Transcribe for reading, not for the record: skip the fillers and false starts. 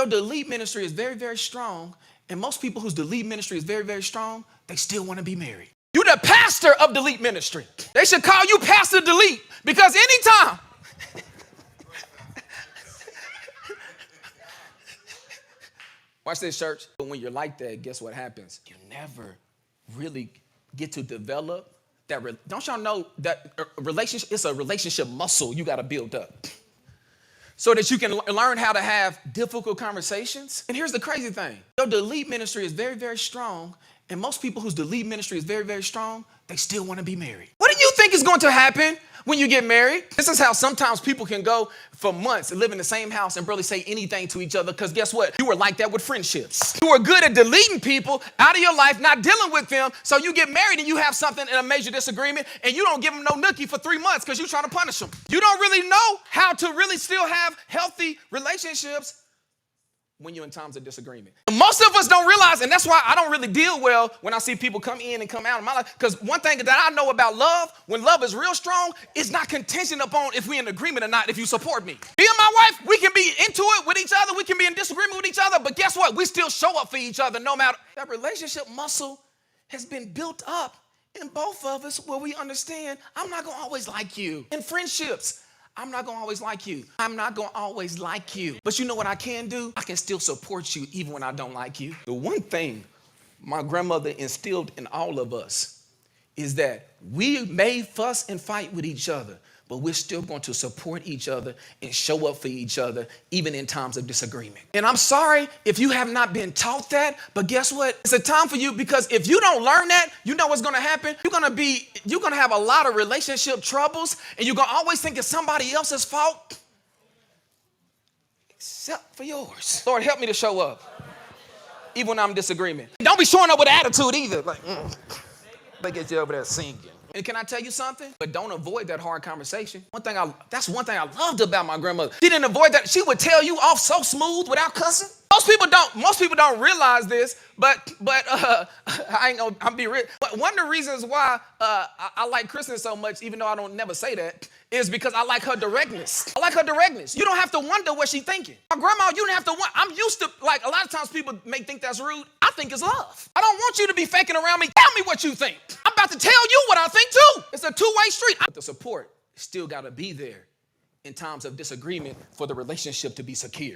Your delete ministry is very, very strong. And most people whose delete ministry is very, very strong, they still want to be married. You're the pastor of delete ministry. They should call you Pastor Delete because anytime. Watch this, church. But when you're like that, guess what happens? You never really get to develop that. Don't y'all know that a relationship, it's a relationship muscle you got to build up so that you can learn how to have difficult conversations. And here's the crazy thing. Your delete ministry is very, very strong. And most people whose delete ministry is very, very strong, they still want to be married. What do you think is going to happen when you get married? This is how sometimes people can go for months and live in the same house and barely say anything to each other because guess what? You were like that with friendships. You were good at deleting people out of your life, not dealing with them. So you get married and you have something in a major disagreement and you don't give them no nookie for 3 months because you're trying to punish them. You don't really know how to really still have healthy relationships when you're in times of disagreement. Most of us don't realize, and that's why I don't really deal well when I see people come in and come out of my life, because one thing that I know about love, when love is real strong, it's not contingent upon if we're in agreement or not, if you support me. Me and my wife, we can be into it with each other, we can be in disagreement with each other, but guess what? We still show up for each other no matter. That relationship muscle has been built up in both of us where we understand I'm not going to always like you. In friendships, I'm not going to always like you. I'm not going to always like you. But you know what I can do? I can still support you even when I don't like you. The one thing my grandmother instilled in all of us is that we may fuss and fight with each other, but we're still going to support each other and show up for each other, even in times of disagreement. And I'm sorry if you have not been taught that, but guess what? It's a time for you because if you don't learn that, you know what's going to happen? You're going to have a lot of relationship troubles, and you're going to always think it's somebody else's fault, except for yours. Lord, help me to show up, even when I'm in disagreement. Don't be showing up with attitude either. Like, look at you over there singing. And can I tell you something? But don't avoid that hard conversation. That's one thing I loved about my grandmother. She didn't avoid that. She would tell you off so smooth without cussing. Most people don't realize this, but I'm be real. But one of the reasons why I like Kristen so much, even though I don't never say that, is because I like her directness. I like her directness. You don't have to wonder what she's thinking. My grandma, you don't have to wonder. I'm used to, like, a lot of times people may think that's rude. I think it's love. I don't want you to be faking around me. Tell me what you think. I'm about to tell you what I think too. It's a two-way street. But the support still got to be there in times of disagreement for the relationship to be secure.